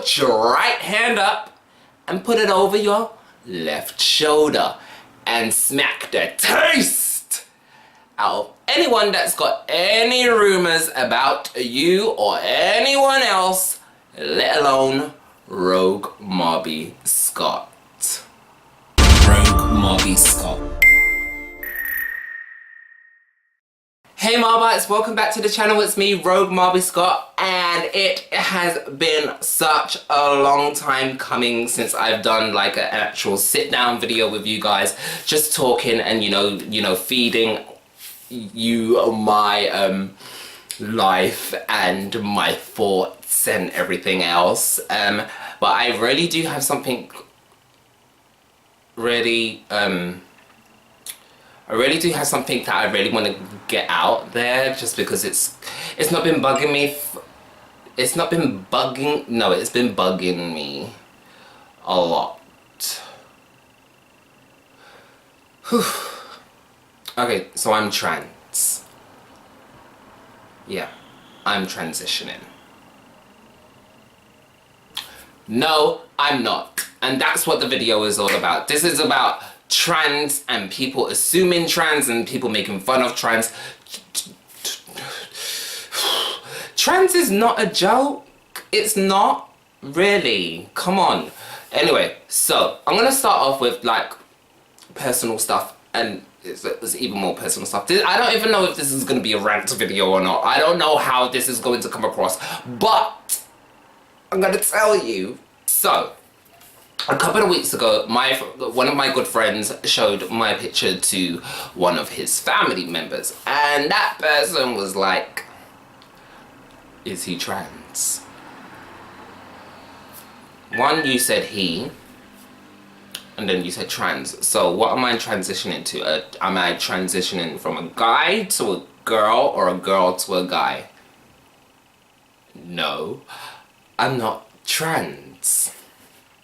put your right hand up and put it over your left shoulder and smack the taste out of anyone that's got any rumors about you or anyone else, let alone Rogue Mobby Scott. Rogue Mobby Scott. Hey Marbites, welcome back to the channel. It's me, Rogue Mobby Scott, and it has been such a long time coming since I've done like an actual sit-down video with you guys, just talking and you know, feeding you my life and my thoughts and everything else. But I really do have something I really do have something that I really want to get out there, just because it's not been bugging me. It's been bugging me a lot. Whew. Okay, so I'm trans. Yeah, I'm transitioning. No, I'm not. And that's what the video is all about. This is about trans and people assuming trans and people making fun of trans. Trans is not a joke. It's not really. Come on. Anyway, so I'm gonna start off with like personal stuff, and it's even more personal stuff. I don't even know if this is gonna be a rant video or not. I don't know how this is going to come across, but I'm gonna tell you. So a couple of weeks ago, one of my good friends showed my picture to one of his family members, and that person was like, is he trans? One, you said he, and then you said trans. So what am I transitioning to? Am I transitioning from a guy to a girl or a girl to a guy? No, I'm not trans.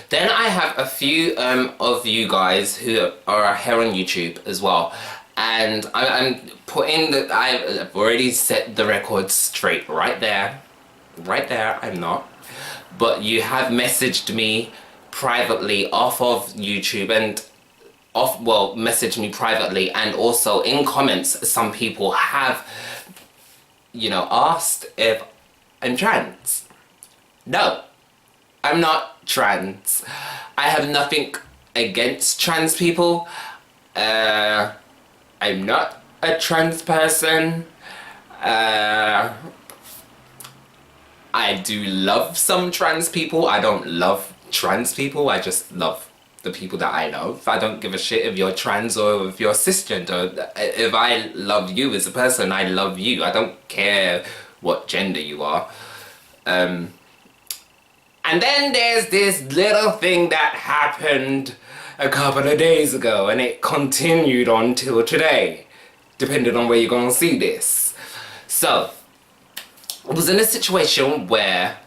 Then I have a few of you guys who are here on YouTube as well, and I'm putting that I've already set the record straight right there. I'm not, but you have messaged me privately off of YouTube and messaged me privately, and also in comments some people have, you know, asked if I'm trans. No, I'm not trans. I have nothing against trans people. I'm not a trans person. I do love some trans people. I don't love trans people. I just love the people that I love. I don't give a shit if you're trans or if you're cisgender. If I love you as a person, I love you. I don't care what gender you are. And then there's this little thing that happened a couple of days ago, and it continued on till today, depending on where you're gonna see this. So, I was in a situation where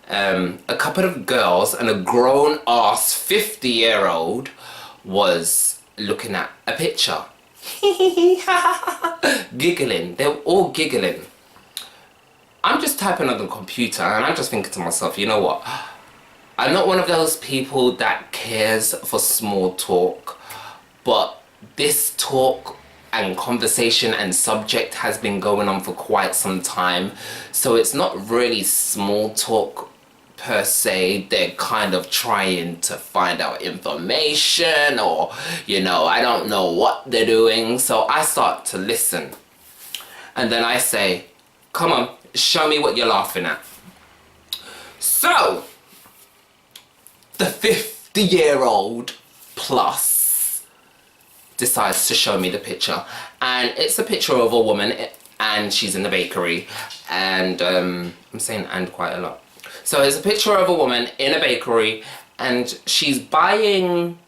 a couple of girls and a grown-ass 50-year-old was looking at a picture. Giggling. They were all giggling. I'm just typing on the computer and I'm just thinking to myself, you know what? I'm not one of those people that cares for small talk, but this talk and conversation and subject has been going on for quite some time. So it's not really small talk per se. They're kind of trying to find out information, or, you know, I don't know what they're doing. So I start to listen. And then I say, come on, show me what you're laughing at. So, the 50-year-old plus decides to show me the picture. And it's a picture of a woman, and she's in the bakery. And, I'm saying and quite a lot. So it's a picture of a woman in a bakery, and she's buying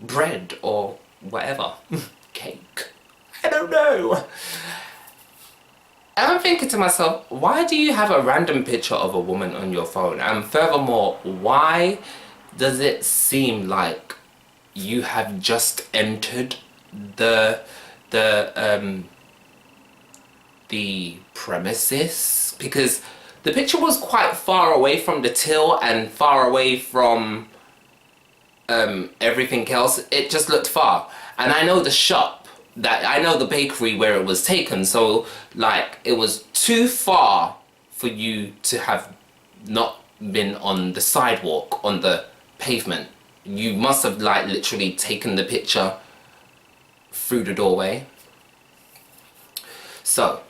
bread or whatever. Cake. I don't know. And I'm thinking to myself, why do you have a random picture of a woman on your phone? And furthermore, why does it seem like you have just entered the premises? Because The picture was quite far away from the till and far away from everything else. It just looked far. And I know the shop, I know the bakery where it was taken, so like it was too far for you to have not been on the sidewalk, on the pavement. You must have like literally taken the picture through the doorway. So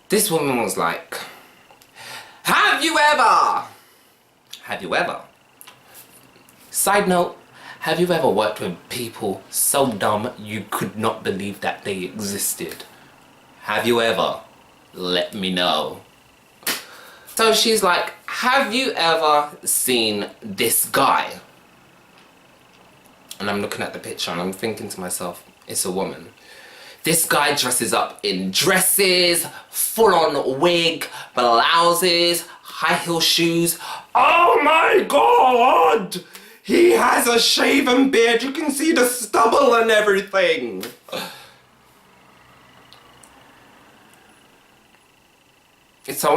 this woman was like, have you ever? Side note, have you ever worked with people so dumb you could not believe that they existed? Have you ever? Let me know. So she's like, have you ever seen this guy? And I'm looking at the picture and I'm thinking to myself, it's a woman. This guy dresses up in dresses, full-on wig, blouses, high heel shoes. Oh my god! He has a shaven beard. You can see the stubble and everything. So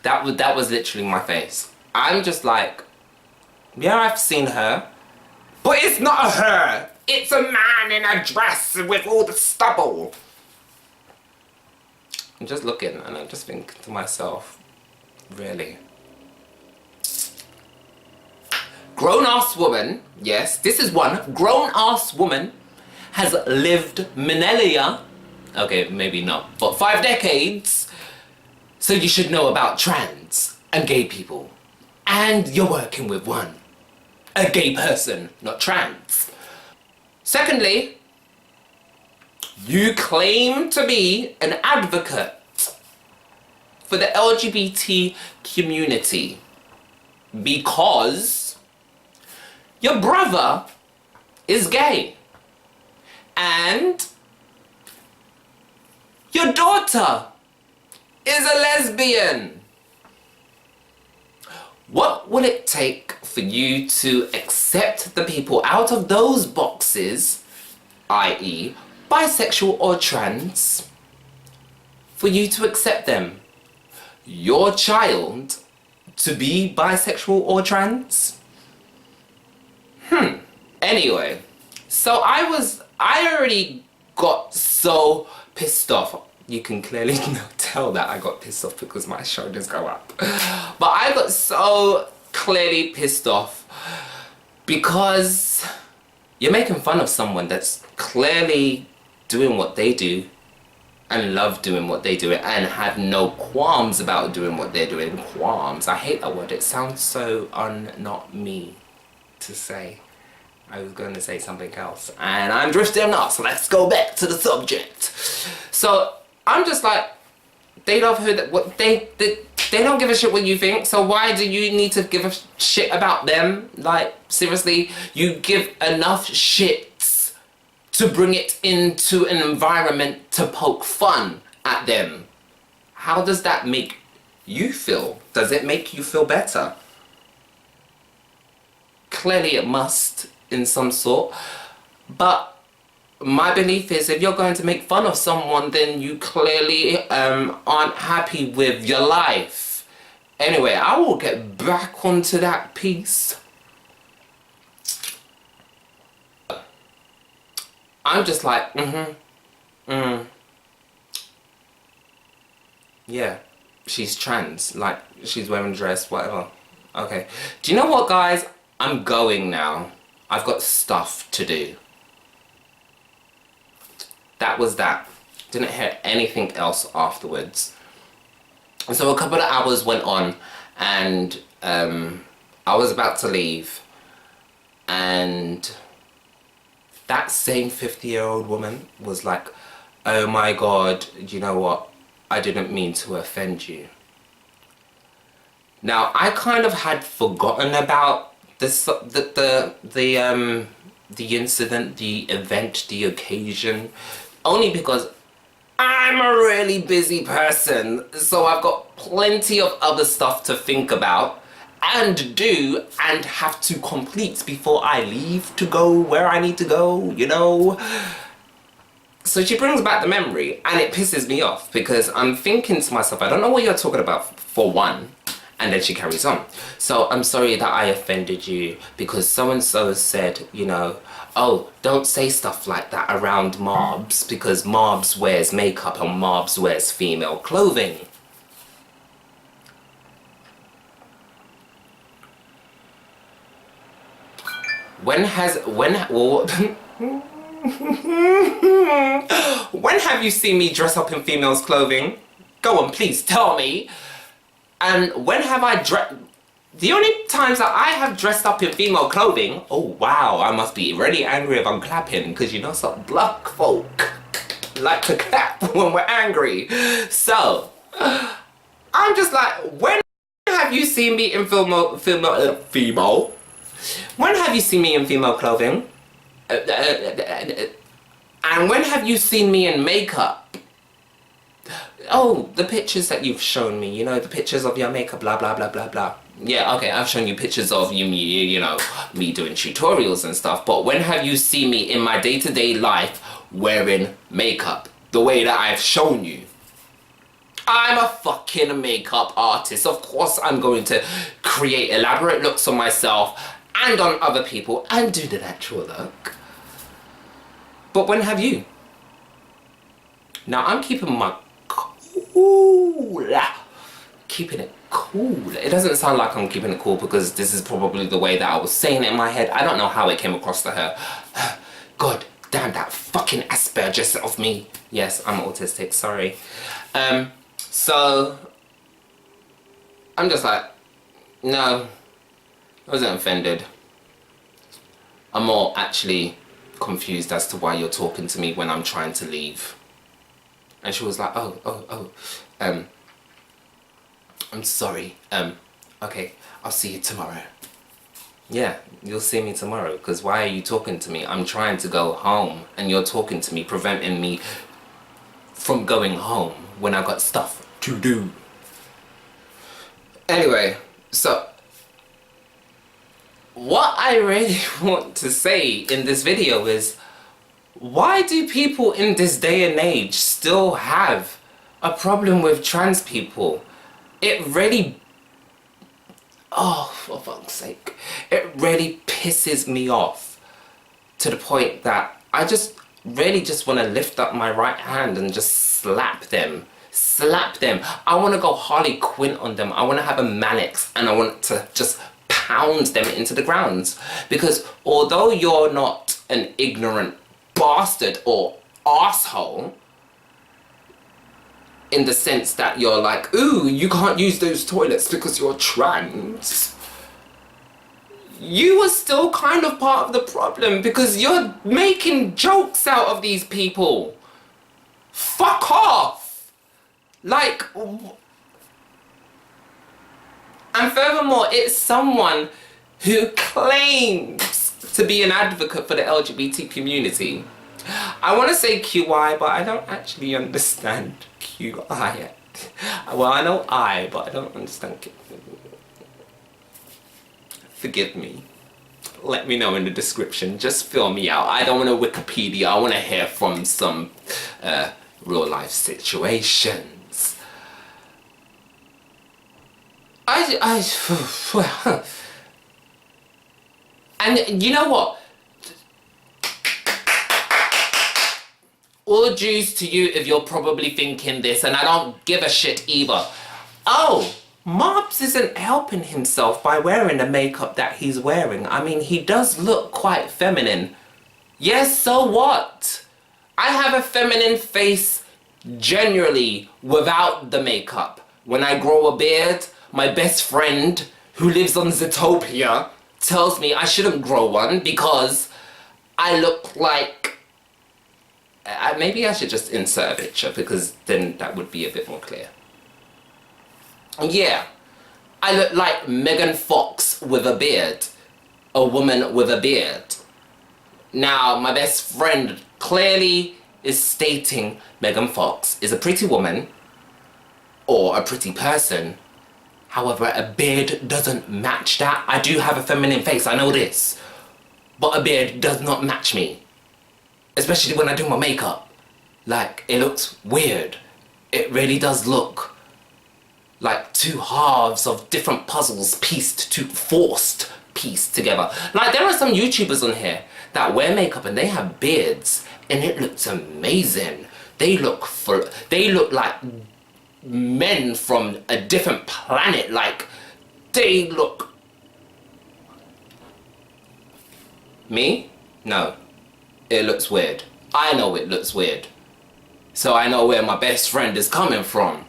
that was literally my face. I'm just like, yeah, I've seen her. But it's not her. It's a man in a dress with all the stubble. I'm just looking and I'm just thinking to myself, really? Grown-ass woman, yes, this is one. Grown-ass woman has lived millennia. Okay, maybe not, but 5 decades. So you should know about trans and gay people. And you're working with one. A gay person, not trans. Secondly, you claim to be an advocate for the LGBT community because your brother is gay and your daughter is a lesbian. What will it take for you to accept the people out of those boxes, i.e. bisexual or trans, for you to accept them? Your child to be bisexual or trans? Anyway, so I already got so pissed off. You can clearly tell that I got pissed off because my shoulders go up. But I got so clearly pissed off because you're making fun of someone that's clearly doing what they do and love doing what they do and have no qualms about doing what they're doing. Qualms. I hate that word. It sounds so not me to say. I was going to say something else and I'm drifting off, so let's go back to the subject. So I'm just like, they love who they don't give a shit what you think, so why do you need to give a shit about them? Like, seriously, you give enough shits to bring it into an environment to poke fun at them. How does that make you feel? Does it make you feel better? Clearly it must, in some sort, but my belief is if you're going to make fun of someone, then you clearly aren't happy with your life. Anyway, I will get back onto that piece. I'm just like, yeah, she's trans, like she's wearing a dress, whatever. Okay, do you know what, guys? I'm going now. I've got stuff to do. That was that. Didn't hear anything else afterwards. And so a couple of hours went on and I was about to leave and that same 50-year-old woman was like, oh my god, you know what? I didn't mean to offend you. Now, I kind of had forgotten about this, the incident, the event, the occasion, only because I'm a really busy person, so I've got plenty of other stuff to think about and do and have to complete before I leave to go where I need to go, you know. So she brings back the memory, and it pisses me off because I'm thinking to myself, I don't know what you're talking about, for one. And then she carries on. So I'm sorry that I offended you because so-and-so said, you know, oh, don't say stuff like that around Marbs because Marbs wears makeup and Marbs wears female clothing. When have you seen me dress up in female's clothing? Go on, please tell me. And when have I the only times that I have dressed up in female clothing, oh wow, I must be really angry if I'm clapping, because you know some black folk like to clap when we're angry. So, I'm just like, when have you seen me in female? When have you seen me in female clothing? And when have you seen me in makeup? Oh, the pictures that you've shown me, you know, the pictures of your makeup, blah, blah, blah, blah, blah. Yeah, okay, I've shown you pictures of you know, me doing tutorials and stuff, but when have you seen me in my day-to-day life wearing makeup the way that I've shown you? I'm a fucking makeup artist. Of course I'm going to create elaborate looks on myself and on other people and do the natural look. But when have you? Now I'm keeping my cool. Keeping it cool. It doesn't sound like I'm keeping it cool because this is probably the way that I was saying it in my head. I don't know how it came across to her. God damn that fucking Asperger's of me. Yes, I'm autistic, sorry. So I'm just like, no, I wasn't offended. I'm more actually confused as to why you're talking to me when I'm trying to leave. And she was like, I'm sorry, okay, I'll see you tomorrow. Yeah, you'll see me tomorrow, because why are you talking to me? I'm trying to go home, and you're talking to me, preventing me from going home when I got stuff to do. Anyway, so what I really want to say in this video is, why do people in this day and age still have a problem with trans people? It really, oh, for fuck's sake, it really pisses me off to the point that I just really just want to lift up my right hand and just slap them. Slap them. I want to go Harley Quinn on them. I want to have a Mannix and I want to just pound them into the ground. Because although you're not an ignorant bastard or asshole, in the sense that you're like, ooh, you can't use those toilets because you're trans, you are still kind of part of the problem because you're making jokes out of these people. Fuck off! Like, and furthermore, it's someone who claims to be an advocate for the LGBT community. I want to say QI, but I don't actually understand QI yet. Well, I know I, but I don't understand Q. Forgive me. Let me know in the description. Just fill me out. I don't want to Wikipedia. I want to hear from some real life situations. And you know what? All dues to you if you're probably thinking this, and I don't give a shit either. Oh, Marbs isn't helping himself by wearing the makeup that he's wearing. I mean, he does look quite feminine. Yes, so what? I have a feminine face generally without the makeup. When I grow a beard, my best friend who lives on Zootopia tells me I shouldn't grow one because I look like... maybe I should just insert a picture because then that would be a bit more clear. Yeah, I look like Megan Fox with a beard. A woman with a beard. Now, my best friend clearly is stating Megan Fox is a pretty woman or a pretty person. However, a beard doesn't match that. I do have a feminine face, I know this. But a beard does not match me. Especially when I do my makeup. Like, it looks weird. It really does look like two halves of different puzzles forced pieced together. Like, there are some YouTubers on here that wear makeup and they have beards and it looks amazing. They look like men from a different planet. Like, they look... Me? No. It looks weird. I know it looks weird. So I know where my best friend is coming from.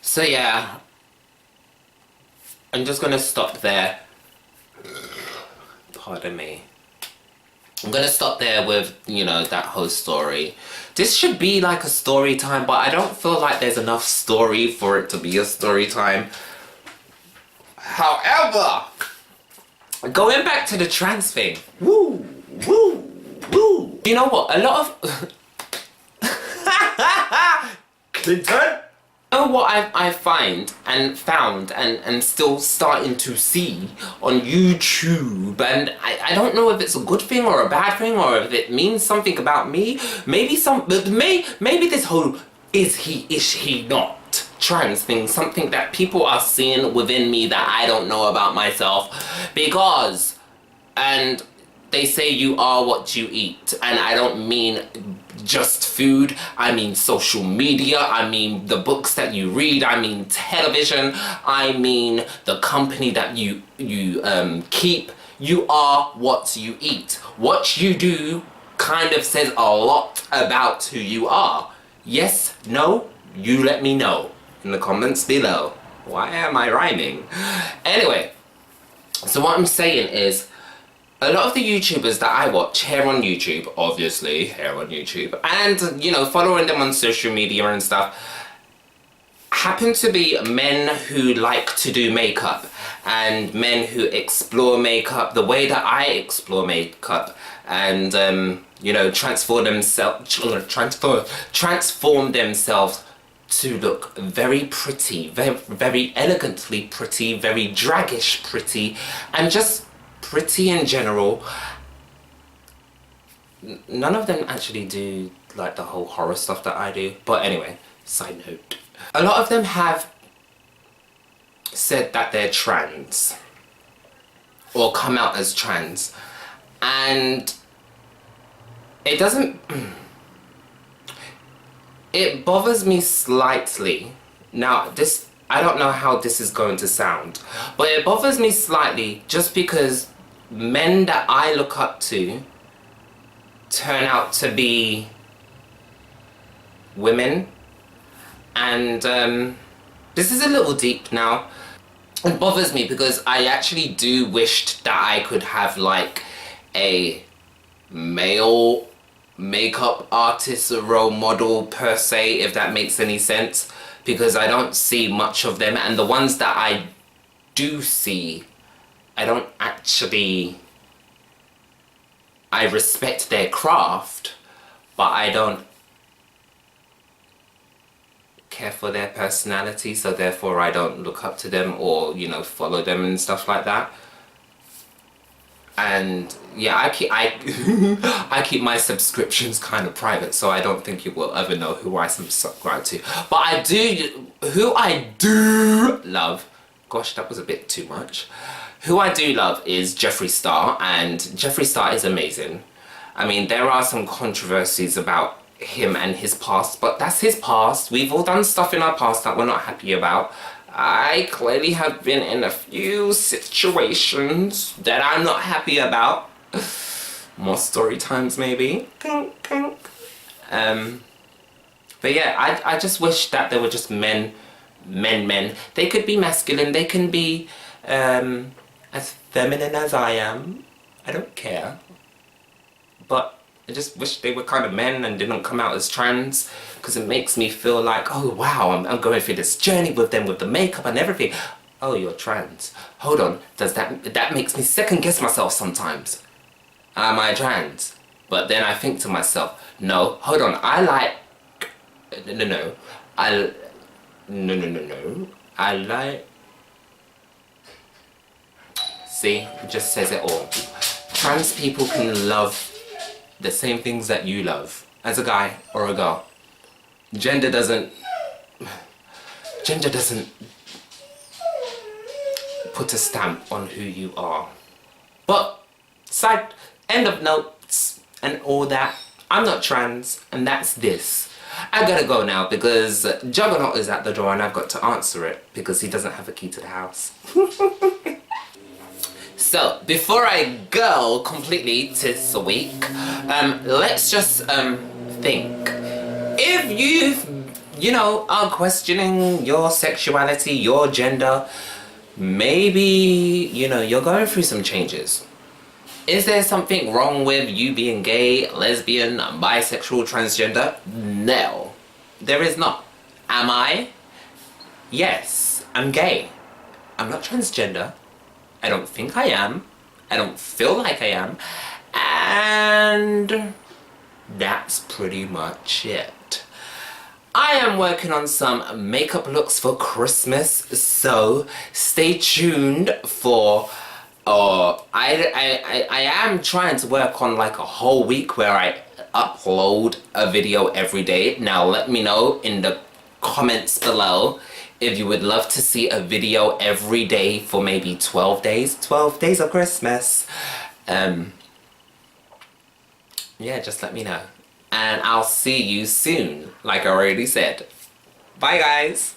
So yeah, I'm just gonna stop there. Pardon me. I'm gonna stop there with, you know, that whole story. This should be like a story time, but I don't feel like there's enough story for it to be a story time. However, going back to the trans thing. Woo, woo, woo. You know what? A lot of... Clinton? You know what I find and found and still starting to see on YouTube, and I don't know if it's a good thing or a bad thing or if it means something about me. Maybe this whole is he not trans thing, something that people are seeing within me that I don't know about myself, because, and they say you are what you eat, and I don't mean just food, I mean social media, I mean the books that you read, I mean television, I mean the company that you keep. You are what you eat. What you do kind of says a lot about who you are. Yes, no, you let me know in the comments below. Why am I rhyming? Anyway, so what I'm saying is, a lot of the YouTubers that I watch here on YouTube, obviously here on YouTube, and, you know, following them on social media and stuff, happen to be men who like to do makeup, and men who explore makeup the way that I explore makeup, and, you know, transform themselves to look very pretty, very elegantly pretty, very draggish pretty, and just pretty in general. None of them actually do like the whole horror stuff that I do, but anyway, side note. A lot of them have said that they're trans or come out as trans, and it doesn't... It bothers me slightly. Now, this, I don't know how this is going to sound, but it bothers me slightly just because men that I look up to turn out to be women, and this is a little deep now. It bothers me because I actually do wish that I could have like a male makeup artist or role model per se, if that makes any sense, because I don't see much of them, and the ones that I do see, I don't actually... I respect their craft, but I don't care for their personality, so therefore I don't look up to them or, you know, follow them and stuff like that. And yeah, I keep my subscriptions kind of private, so I don't think you will ever know who I subscribe to. But who I do love, gosh, that was a bit too much. Who I do love is Jeffree Star, and Jeffree Star is amazing. I mean, there are some controversies about him and his past, but that's his past. We've all done stuff in our past that we're not happy about. I clearly have been in a few situations that I'm not happy about. More story times maybe. But yeah, I just wish that they were just men. They could be masculine, they can be as feminine as I am. I don't care. But I just wish they were kind of men and didn't come out as trans, because it makes me feel like, oh wow, I'm going through this journey with them, with the makeup and everything. Oh, you're trans. Hold on, that makes me second guess myself sometimes. Am I trans? But then I think to myself, no, hold on, I like see, it just says it all. Trans people can love the same things that you love as a guy or a girl. Gender doesn't put a stamp on who you are. But end of notes and all that. I'm not trans, and that's this. I gotta go now because Juggernaut is at the door and I've got to answer it because he doesn't have a key to the house. So before I go completely this week, let's just think. If you know, are questioning your sexuality, your gender, maybe, you know, you're going through some changes. Is there something wrong with you being gay, lesbian, bisexual, transgender? No, there is not. Am I? Yes, I'm gay. I'm not transgender. I don't think I am. I don't feel like I am. And that's pretty much it. I am working on some makeup looks for Christmas, so stay tuned for I am trying to work on like a whole week where I upload a video every day. Now let me know in the comments below if you would love to see a video every day for maybe 12 days. 12 days of Christmas. Yeah, just let me know. And I'll see you soon, like I already said. Bye guys.